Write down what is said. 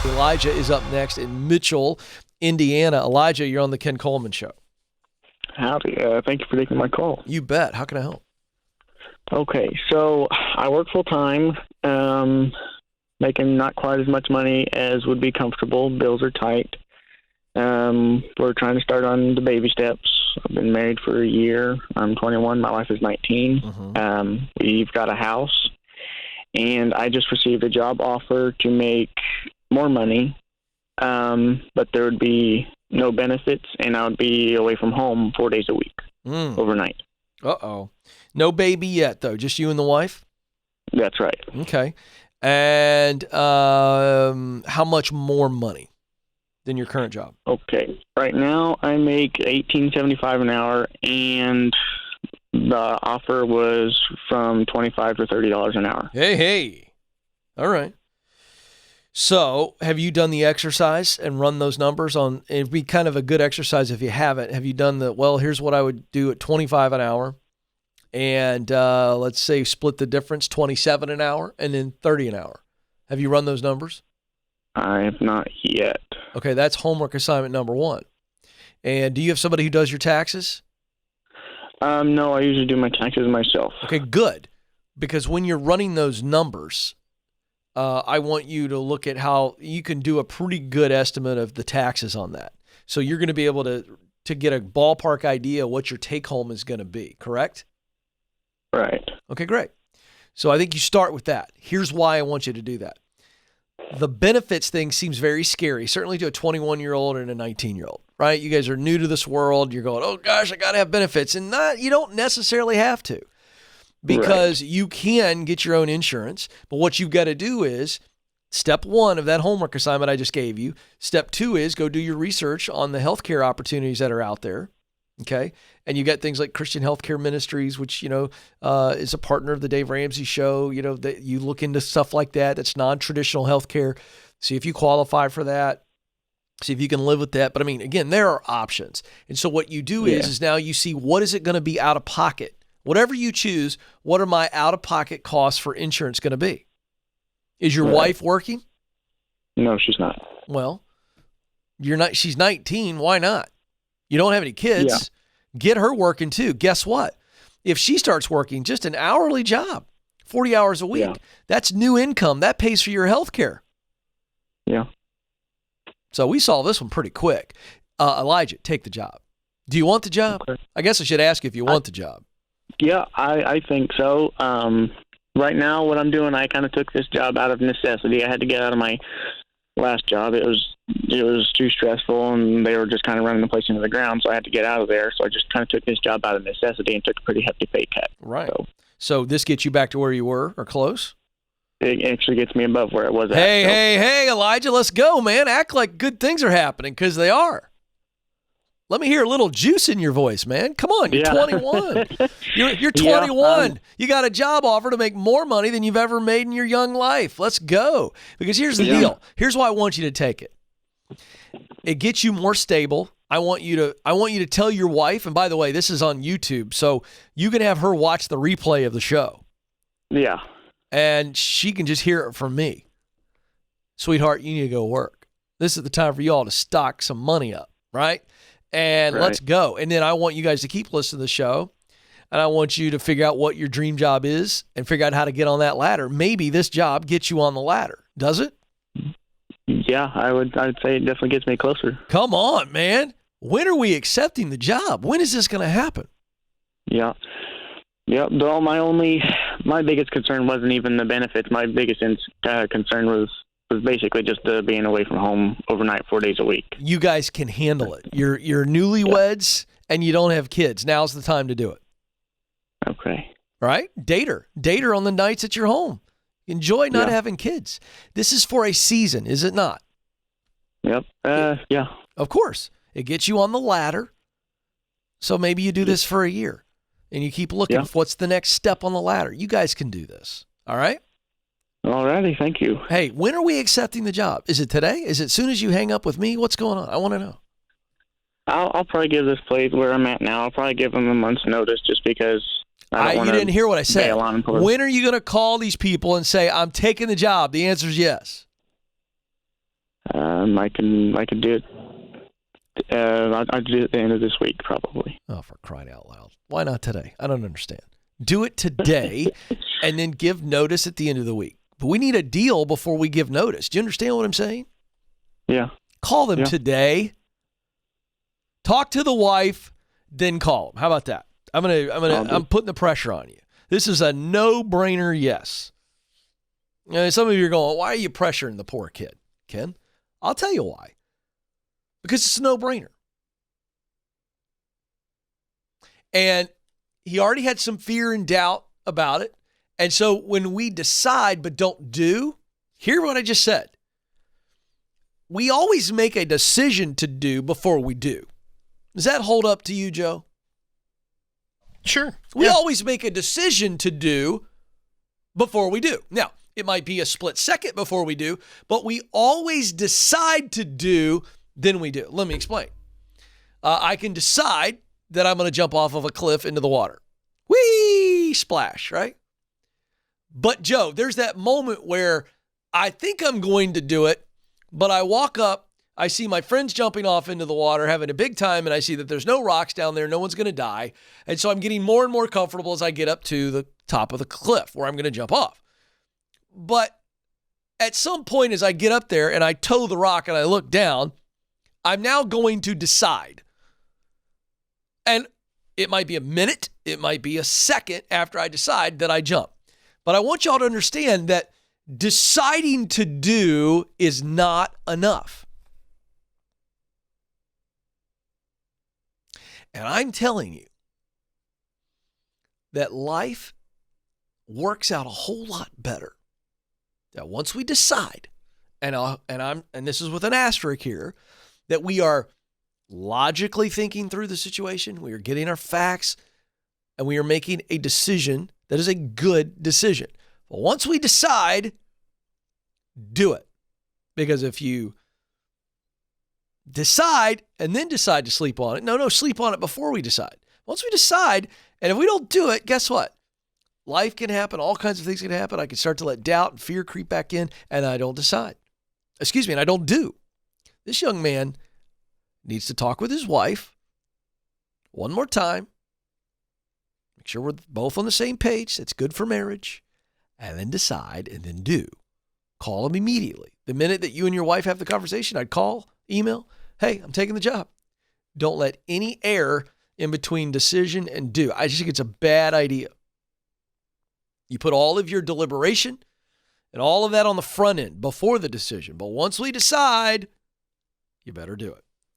Elijah is up next in Mitchell, Indiana. Elijah, you're on the Ken Coleman Show. Howdy. Thank you for taking my call. You bet. How can I help? Okay, so I work full-time, making not quite as much money as would be comfortable. Bills are tight. We're trying to start on the baby steps. I've been married for a year. I'm 21. My wife is 19. Mm-hmm. We've got a house, and I just received a job offer to make more money, but there would be no benefits, and I would be away from home 4 days a week, overnight. Uh-oh. No baby yet, though. Just you and the wife? That's right. Okay. And how much more money than your current job? Okay. Right now, I make $18.75 an hour, and the offer was from $25 to $30 an hour. Hey. All right. So, have you done the exercise and run those numbers on? It'd be kind of a good exercise if you haven't. Have you done here's what I would do at $25 an hour, and let's say split the difference, $27 an hour, and then $30 an hour. Have you run those numbers? I have not yet. Okay, that's homework assignment number one. And do you have somebody who does your taxes? No, I usually do my taxes myself. Okay, good. Because when you're running those numbers, I want you to look at how you can do a pretty good estimate of the taxes on that. So you're going to be able to get a ballpark idea of what your take home is going to be, correct? Right. Okay, great. So I think you start with that. Here's why I want you to do that. The benefits thing seems very scary, certainly to a 21-year-old and a 19-year-old, right? You guys are new to this world. You're going, oh gosh, I got to have benefits. And you don't necessarily have to, because you can get your own insurance. But what you've got to do is step one of that homework assignment I just gave you. Step two is go do your research on the healthcare opportunities that are out there. Okay. And you got things like Christian Healthcare Ministries, which, is a partner of the Dave Ramsey Show. That you look into stuff like that. That's non-traditional healthcare. See if you qualify for that. See if you can live with that. But I mean, again, there are options. And so what you do is now you see what is it going to be out of pocket. Whatever you choose, what are my out-of-pocket costs for insurance going to be? Is your wife working? No, she's not. Well, she's 19. Why not? You don't have any kids. Yeah. Get her working too. Guess what? If she starts working just an hourly job, 40 hours a week, that's new income. That pays for your health care. Yeah. So we solved this one pretty quick. Elijah, take the job. Do you want the job? Okay. I guess I should ask you if you want the job. Yeah, I think so. Right now, what I'm doing, I kind of took this job out of necessity. I had to get out of my last job. It was too stressful, and they were just kind of running the place into the ground, so I had to get out of there. So I just kind of took this job out of necessity and took a pretty hefty pay cut. Right. So this gets you back to where you were or close? It actually gets me above where it was at. Hey, Elijah, let's go, man. Act like good things are happening, because they are. Let me hear a little juice in your voice, man. Come on, you're 21. You're 21. You got a job offer to make more money than you've ever made in your young life. Let's go. Because here's the deal. Here's why I want you to take it. It gets you more stable. I want you to tell your wife, and by the way, this is on YouTube, so you can have her watch the replay of the show. Yeah. And she can just hear it from me. Sweetheart, you need to go work. This is the time for y'all to stock some money up, right? And let's go. And then I want you guys to keep listening to the show. And I want you to figure out what your dream job is and figure out how to get on that ladder. Maybe this job gets you on the ladder. Does it? Yeah, I'd say it definitely gets me closer. Come on, man. When are we accepting the job? When is this going to happen? Yeah. Yep. My biggest concern wasn't even the benefits. My biggest concern was basically just being away from home overnight 4 days a week. You guys can handle it. You're newlyweds and you don't have kids. Now's the time to do it. Okay. Right? Date her on the nights at your home. Enjoy not having kids. This is for a season, is it not? Yep. Yeah. Of course. It gets you on the ladder. So maybe you do this for a year and you keep looking for what's the next step on the ladder. You guys can do this. All right? All righty. Thank you. Hey, when are we accepting the job? Is it today? Is it as soon as you hang up with me? What's going on? I want to know. I'll probably give this place where I'm at now. I'll probably give them a month's notice just because I don't want to. You didn't hear what I said. When are you going to call these people and say, I'm taking the job? The answer is yes. I can do it. I'll do it at the end of this week, probably. Oh, for crying out loud. Why not today? I don't understand. Do it today and then give notice at the end of the week. But we need a deal before we give notice. Do you understand what I'm saying? Yeah. Call them today. Talk to the wife, then call them. How about that? I'm putting the pressure on you. This is a no-brainer yes. Some of you are going, why are you pressuring the poor kid, Ken? I'll tell you why. Because it's a no-brainer. And he already had some fear and doubt about it. And so when we decide but don't do, hear what I just said. We always make a decision to do before we do. Does that hold up to you, Joe? Sure. We always make a decision to do before we do. Now, it might be a split second before we do, but we always decide to do, then we do. Let me explain. I can decide that I'm going to jump off of a cliff into the water. Whee! Splash, right? But Joe, there's that moment where I think I'm going to do it, but I walk up, I see my friends jumping off into the water, having a big time, and I see that there's no rocks down there, no one's going to die. And so I'm getting more and more comfortable as I get up to the top of the cliff where I'm going to jump off. But at some point as I get up there and I toe the rock and I look down, I'm now going to decide. And it might be a minute, it might be a second after I decide that I jump. But I want y'all to understand that deciding to do is not enough. And I'm telling you that life works out a whole lot better. That once we decide, and this is with an asterisk here, that we are logically thinking through the situation, we are getting our facts, and we are making a decision that is a good decision. But once we decide, do it. Because if you decide and then decide to sleep on it, sleep on it before we decide. Once we decide, and if we don't do it, guess what? Life can happen. All kinds of things can happen. I can start to let doubt and fear creep back in, and I don't decide. And I don't do. This young man needs to talk with his wife one more time. Make sure we're both on the same page. That's good for marriage. And then decide and then do. Call him immediately. The minute that you and your wife have the conversation, I'd call, email, hey, I'm taking the job. Don't let any error in between decision and do. I just think it's a bad idea. You put all of your deliberation and all of that on the front end before the decision. But once we decide, you better do it.